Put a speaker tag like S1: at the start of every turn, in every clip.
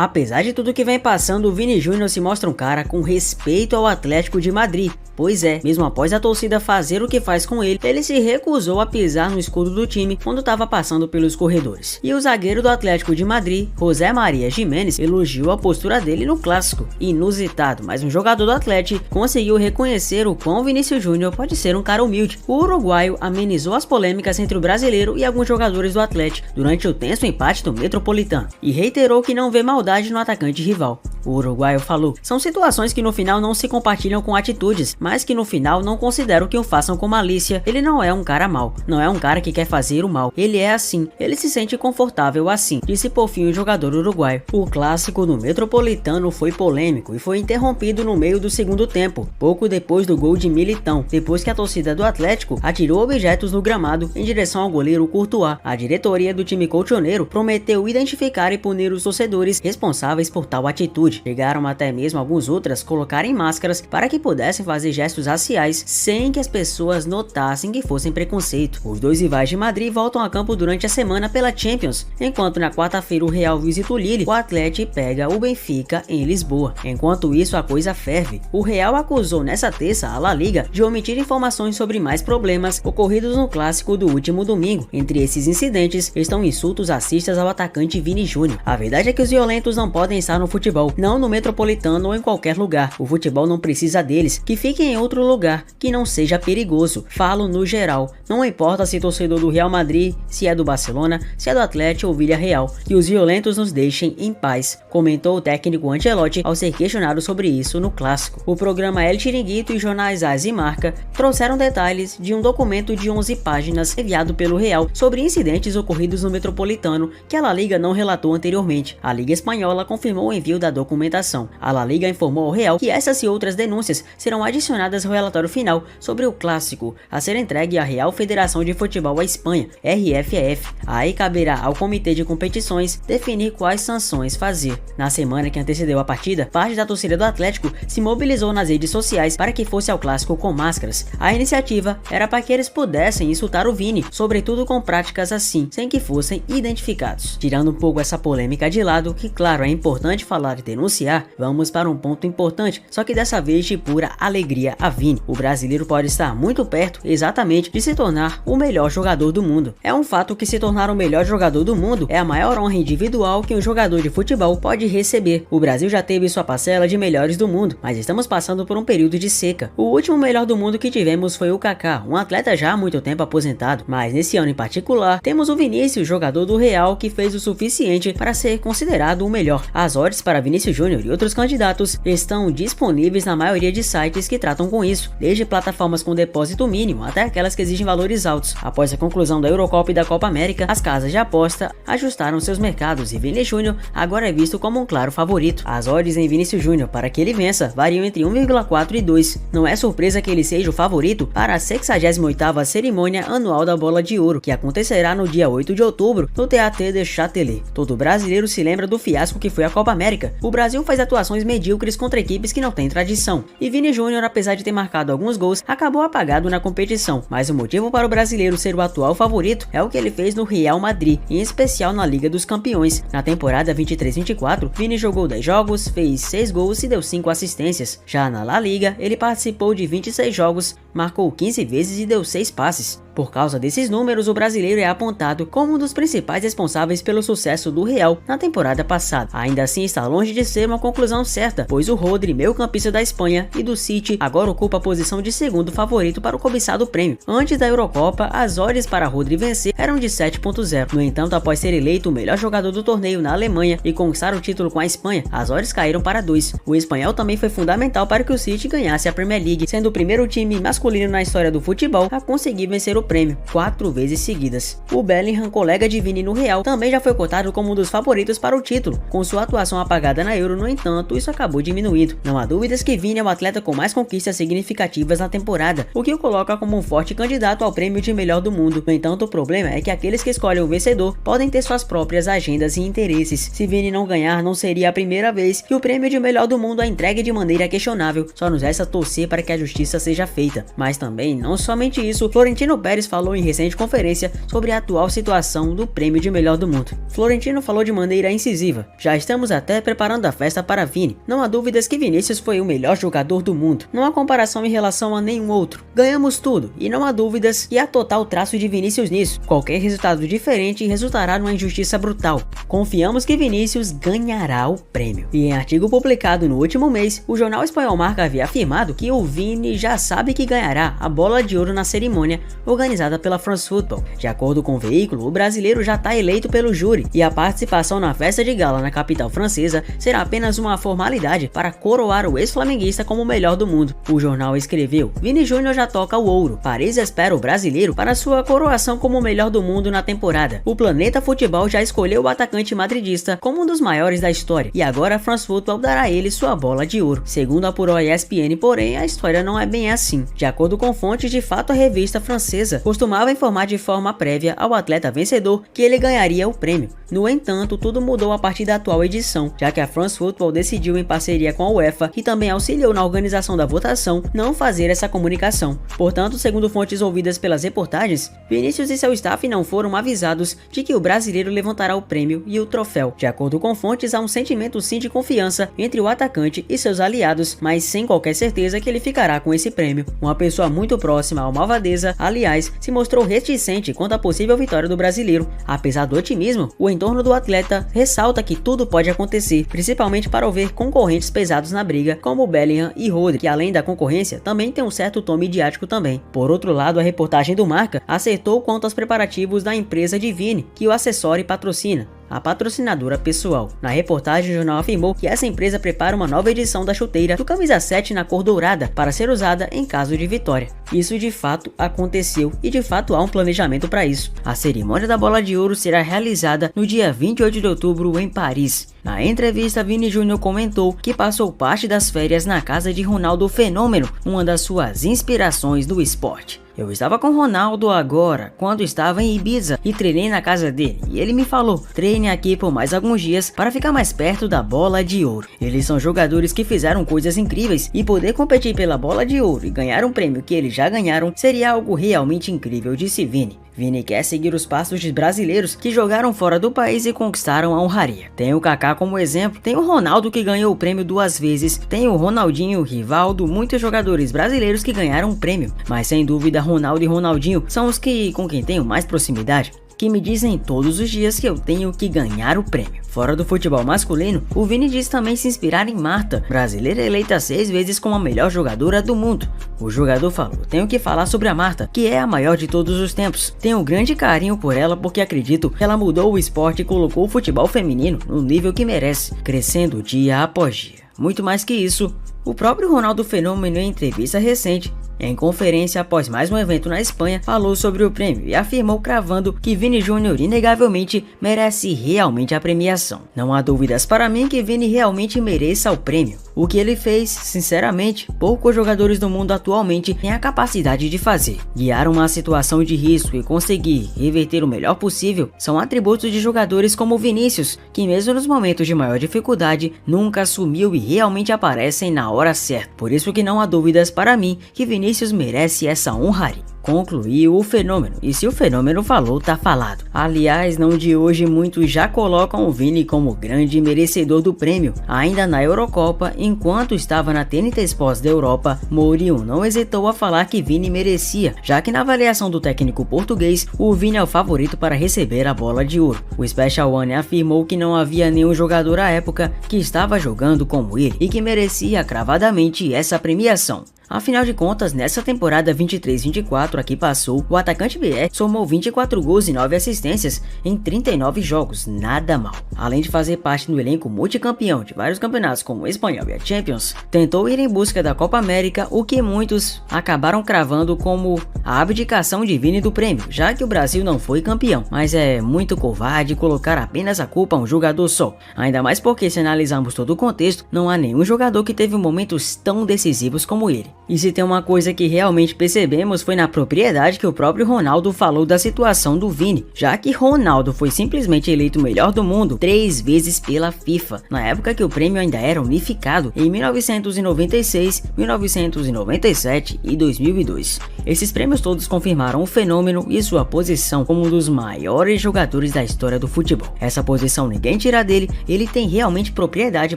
S1: Apesar de tudo que vem passando, o Vini Júnior se mostra um cara com respeito ao Atlético de Madrid. Pois é, mesmo após a torcida fazer o que faz com ele, ele se recusou a pisar no escudo do time quando estava passando pelos corredores. E o zagueiro do Atlético de Madrid, José Maria Giménez, elogiou a postura dele no clássico. Inusitado, mas um jogador do Atlético conseguiu reconhecer o quão Vinícius Júnior pode ser um cara humilde. O uruguaio amenizou as polêmicas entre o brasileiro e alguns jogadores do Atlético durante o tenso empate do Metropolitano e reiterou que não vê maldade no atacante rival. O uruguaio falou: são situações que no final não se compartilham com atitudes, mas que no final não considero que o façam com malícia. Ele não é um cara mau, não é um cara que quer fazer o mal, ele é assim, ele se sente confortável assim, disse por fim o jogador uruguaio. O clássico no Metropolitano foi polêmico e foi interrompido no meio do segundo tempo, pouco depois do gol de Militão, depois que a torcida do Atlético atirou objetos no gramado em direção ao goleiro Courtois. A diretoria do time colchoneiro prometeu identificar e punir os torcedores responsáveis por tal atitude. Chegaram até mesmo alguns outras colocarem máscaras para que pudessem fazer gestos raciais sem que as pessoas notassem que fossem preconceito. Os dois rivais de Madrid voltam a campo durante a semana pela Champions, enquanto na quarta-feira o Real visita o Lille, o Atlético pega o Benfica em Lisboa. Enquanto isso, a coisa ferve. O Real acusou nessa terça a La Liga de omitir informações sobre mais problemas ocorridos no clássico do último domingo. Entre esses incidentes estão insultos racistas ao atacante Vini Júnior. A verdade é que os violentos não podem estar no futebol, não no Metropolitano ou em qualquer lugar. O futebol não precisa deles, que fiquem em outro lugar, que não seja perigoso. Falo no geral, não importa se torcedor do Real Madrid, se é do Barcelona, se é do Atlético ou Villarreal, que os violentos nos deixem em paz, comentou o técnico Ancelotti ao ser questionado sobre isso no clássico. O programa El Chiringuito e jornais AS e Marca trouxeram detalhes de um documento de 11 páginas enviado pelo Real sobre incidentes ocorridos no Metropolitano que a La Liga não relatou anteriormente. A Liga Espanhola confirmou o envio da documentação. A La Liga informou ao Real que essas e outras denúncias serão adicionadas ao relatório final sobre o clássico a ser entregue à Real Federação de Futebol à Espanha, RFEF. Aí caberá ao Comitê de Competições definir quais sanções fazer. Na semana que antecedeu a partida, parte da torcida do Atlético se mobilizou nas redes sociais para que fosse ao clássico com máscaras. A iniciativa era para que eles pudessem insultar o Vini, sobretudo com práticas assim, sem que fossem identificados. Tirando um pouco essa polêmica de lado, que claro é importante falar e denunciar, vamos para um ponto importante, só que dessa vez de pura alegria a Vini. O brasileiro pode estar muito perto, exatamente, de se tornar o melhor jogador do mundo. É um fato que se tornar o melhor jogador do mundo é a maior honra individual que um jogador de futebol pode receber. O Brasil já teve sua parcela de melhores do mundo, mas estamos passando por um período de seca. O último melhor do mundo que tivemos foi o Kaká, um atleta já há muito tempo aposentado, mas nesse ano em particular, temos o Vinícius, jogador do Real, que fez o suficiente para ser considerado o melhor. As odds para Vinícius Júnior e outros candidatos estão disponíveis na maioria de sites que tratam com isso, desde plataformas com depósito mínimo até aquelas que exigem valores altos. Após a conclusão da Eurocopa e da Copa América, as casas de aposta ajustaram seus mercados e Vini Júnior agora é visto como um claro favorito. As odds em Vinícius Júnior para que ele vença variam entre 1,4 e 2. Não é surpresa que ele seja o favorito para a 68ª cerimônia anual da Bola de Ouro, que acontecerá no dia 8 de outubro no Théâtre de Châtelet. Todo brasileiro se lembra do fiasco que foi a Copa América. O Brasil faz atuações medíocres contra equipes que não têm tradição, e Vini Júnior, apesar de ter marcado alguns gols, acabou apagado na competição. Mas o motivo para o brasileiro ser o atual favorito é o que ele fez no Real Madrid, em especial na Liga dos Campeões. Na temporada 23-24, Vini jogou 10 jogos, fez 6 gols e deu 5 assistências. Já na La Liga, ele participou de 26 jogos, marcou 15 vezes e deu 6 passes. Por causa desses números, o brasileiro é apontado como um dos principais responsáveis pelo sucesso do Real na temporada passada. Ainda assim, está longe de ser uma conclusão certa, pois o Rodri, meio-campista da Espanha e do City, agora ocupa a posição de segundo favorito para o cobiçado prêmio. Antes da Eurocopa, as odds para Rodri vencer eram de 7.0. No entanto, após ser eleito o melhor jogador do torneio na Alemanha e conquistar o título com a Espanha, as odds caíram para 2. O espanhol também foi fundamental para que o City ganhasse a Premier League, sendo o primeiro time masculino na história do futebol a conseguir vencer o prêmio 4 vezes seguidas. O Bellingham, colega de Vini no Real, também já foi cotado como um dos favoritos para o título. Com sua atuação apagada na Euro, no entanto, isso acabou diminuindo. Não há dúvidas que Vini é o atleta com mais conquistas significativas na temporada, o que o coloca como um forte candidato ao prêmio de melhor do mundo. No entanto, o problema é que aqueles que escolhem o vencedor podem ter suas próprias agendas e interesses. Se Vini não ganhar, não seria a primeira vez que o prêmio de melhor do mundo é entregue de maneira questionável. Só nos resta torcer para que a justiça seja feita. Mas também, não somente isso, Florentino Pérez falou em recente conferência sobre a atual situação do prêmio de melhor do mundo. Florentino falou de maneira incisiva: já estamos até preparando a festa para Vini. Não há dúvidas que Vinícius foi o melhor jogador do mundo. Não há comparação em relação a nenhum outro. Ganhamos tudo e não há dúvidas que há total traço de Vinícius nisso. Qualquer resultado diferente resultará numa injustiça brutal. Confiamos que Vinícius ganhará o prêmio. E em artigo publicado no último mês, o jornal espanhol Marca havia afirmado que o Vini já sabe que ganhará a bola de ouro na cerimônia organizada pela France Football. De acordo com o veículo, o brasileiro já está eleito pelo júri e a participação na festa de gala na capital francesa será apenas uma formalidade para coroar o ex-flamenguista como o melhor do mundo. O jornal escreveu: Vini Júnior já toca o ouro. Paris espera o brasileiro para sua coroação como o melhor do mundo na temporada. O Planeta Futebol já escolheu o atacante madridista como um dos maiores da história e agora a France Football dará a ele sua bola de ouro. Segundo apurou a ESPN, porém, a história não é bem assim. De acordo com fontes, de fato a revista francesa costumava informar de forma prévia ao atleta vencedor que ele ganharia o prêmio. No entanto, tudo mudou a partir da atual edição, já que a France Football decidiu, em parceria com a UEFA, que também auxiliou na organização da votação, não fazer essa comunicação. Portanto, segundo fontes ouvidas pelas reportagens, Vinícius e seu staff não foram avisados de que o brasileiro levantará o prêmio e o troféu. De acordo com fontes, há um sentimento sim de confiança entre o atacante e seus aliados, mas sem qualquer certeza que ele ficará com esse prêmio. Uma pessoa muito próxima ao malvadeza, aliás, se mostrou reticente quanto à possível vitória do brasileiro. Apesar do otimismo, o entorno do atleta ressalta que tudo pode acontecer, principalmente para ouvir concorrentes pesados na briga, como Bellingham e Rodri, que além da concorrência, também tem um certo tom midiático também. Por outro lado, a reportagem do Marca acertou quanto aos preparativos da empresa de Vini, que o assessora e patrocina, a patrocinadora pessoal. Na reportagem, o jornal afirmou que essa empresa prepara uma nova edição da chuteira do camisa 7 na cor dourada para ser usada em caso de vitória. Isso de fato aconteceu e de fato há um planejamento para isso. A cerimônia da bola de ouro será realizada no dia 28 de outubro em Paris. Na entrevista, Vini Júnior comentou que passou parte das férias na casa de Ronaldo Fenômeno, uma das suas inspirações do esporte. Eu estava com Ronaldo agora, quando estava em Ibiza, e treinei na casa dele, e ele me falou: treine aqui por mais alguns dias para ficar mais perto da bola de ouro. Eles são jogadores que fizeram coisas incríveis, e poder competir pela bola de ouro e ganhar um prêmio que eles já ganharam seria algo realmente incrível, disse Vini. Vini quer seguir os passos de brasileiros que jogaram fora do país e conquistaram a honraria. Tem o Kaká como exemplo, tem o Ronaldo que ganhou o prêmio 2 vezes, tem o Ronaldinho, Rivaldo, muitos jogadores brasileiros que ganharam o prêmio, mas sem dúvida Ronaldo e Ronaldinho são os que com quem tenho mais proximidade, que me dizem todos os dias que eu tenho que ganhar o prêmio. Fora do futebol masculino, o Vini diz também se inspirar em Marta, brasileira eleita 6 vezes como a melhor jogadora do mundo. O jogador falou: tenho que falar sobre a Marta, que é a maior de todos os tempos. Tenho um grande carinho por ela porque acredito que ela mudou o esporte e colocou o futebol feminino no nível que merece, crescendo dia após dia. Muito mais que isso, o próprio Ronaldo Fenômeno, em entrevista recente, em conferência após mais um evento na Espanha, falou sobre o prêmio e afirmou cravando que Vini Júnior inegavelmente merece realmente a premiação. Não há dúvidas para mim que Vini realmente mereça o prêmio. O que ele fez, sinceramente, poucos jogadores do mundo atualmente têm a capacidade de fazer. Guiar uma situação de risco e conseguir reverter o melhor possível são atributos de jogadores como Vinícius, que mesmo nos momentos de maior dificuldade, nunca sumiu e realmente aparecem na hora certa. Por isso que não há dúvidas para mim que Vinícius merece essa honraria. Concluiu o Fenômeno, e se o Fenômeno falou, tá falado. Aliás, não de hoje muitos já colocam o Vini como grande merecedor do prêmio. Ainda na Eurocopa, enquanto estava na TNT Sports da Europa, Mourinho não hesitou a falar que Vini merecia, já que na avaliação do técnico português, o Vini é o favorito para receber a bola de ouro. O Special One afirmou que não havia nenhum jogador à época que estava jogando como ele e que merecia cravadamente essa premiação. Afinal de contas, nessa temporada 23-24 aqui passou, o atacante BR somou 24 gols e 9 assistências em 39 jogos, nada mal. Além de fazer parte do elenco multicampeão de vários campeonatos como o Espanhol e a Champions, tentou ir em busca da Copa América, o que muitos acabaram cravando como a abdicação de Vini do prêmio, já que o Brasil não foi campeão. Mas é muito covarde colocar apenas a culpa a um jogador só, ainda mais porque se analisarmos todo o contexto, não há nenhum jogador que teve momentos tão decisivos como ele. E se tem uma coisa que realmente percebemos foi na propriedade que o próprio Ronaldo falou da situação do Vini, já que Ronaldo foi simplesmente eleito o melhor do mundo 3 vezes pela FIFA, na época que o prêmio ainda era unificado, em 1996, 1997 e 2002. Esses prêmios todos confirmaram o fenômeno e sua posição como um dos maiores jogadores da história do futebol. Essa posição ninguém tira dele, ele tem realmente propriedade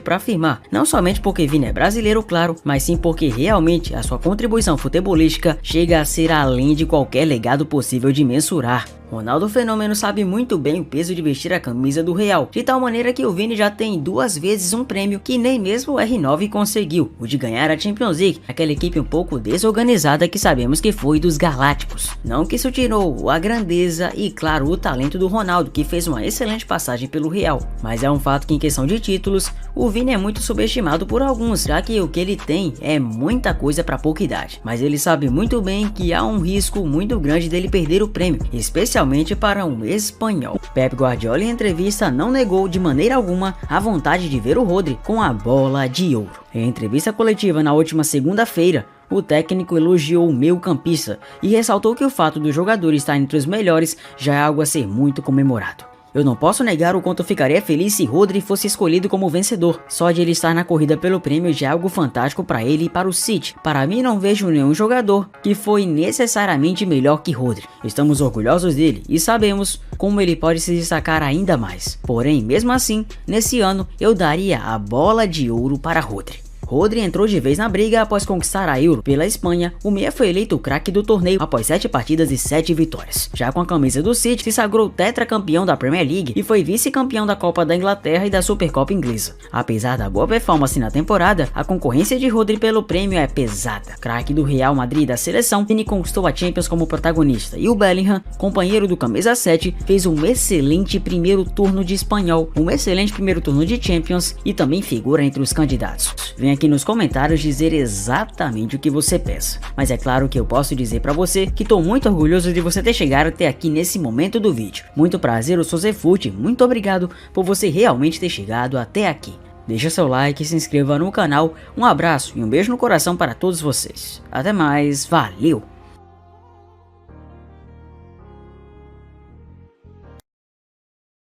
S1: para afirmar, não somente porque Vini é brasileiro, claro, mas sim porque realmente a sua contribuição futebolística chega a ser além de qualquer legado possível de mensurar. Ronaldo Fenômeno sabe muito bem o peso de vestir a camisa do Real, de tal maneira que o Vini já tem 2 vezes um prêmio que nem mesmo o R9 conseguiu, o de ganhar a Champions League, aquela equipe um pouco desorganizada que sabemos que foi dos Galácticos. Não que isso tirou a grandeza e claro o talento do Ronaldo, que fez uma excelente passagem pelo Real, mas é um fato que em questão de títulos, o Vini é muito subestimado por alguns, já que o que ele tem é muita coisa para pouca idade, mas ele sabe muito bem que há um risco muito grande dele perder o prêmio, especialmente para um espanhol. Pep Guardiola em entrevista não negou de maneira alguma a vontade de ver o Rodri com a bola de ouro. Em entrevista coletiva na última segunda-feira, o técnico elogiou o meio-campista e ressaltou que o fato do jogador estar entre os melhores já é algo a ser muito comemorado. Eu não posso negar o quanto ficaria feliz se Rodri fosse escolhido como vencedor. Só de ele estar na corrida pelo prêmio já é algo fantástico para ele e para o City. Para mim, não vejo nenhum jogador que foi necessariamente melhor que Rodri. Estamos orgulhosos dele e sabemos como ele pode se destacar ainda mais. Porém, mesmo assim, nesse ano eu daria a bola de ouro para Rodri. Rodri entrou de vez na briga após conquistar a Euro pela Espanha. O meia foi eleito o craque do torneio após 7 partidas e 7 vitórias. Já com a camisa do City, se sagrou tetracampeão da Premier League e foi vice-campeão da Copa da Inglaterra e da Supercopa Inglesa. Apesar da boa performance na temporada, a concorrência de Rodri pelo prêmio é pesada. Craque do Real Madrid da seleção, Vini conquistou a Champions como protagonista e o Bellingham, companheiro do camisa 7, fez um excelente primeiro turno de espanhol, um excelente primeiro turno de Champions e também figura entre os candidatos. Vem aqui nos comentários dizer exatamente o que você pensa, mas é claro que eu posso dizer pra você que tô muito orgulhoso de você ter chegado até aqui nesse momento do vídeo. Muito prazer, eu sou Zefute, muito obrigado por você realmente ter chegado até aqui. Deixa seu like e se inscreva no canal, um abraço e um beijo no coração para todos vocês. Até mais, valeu!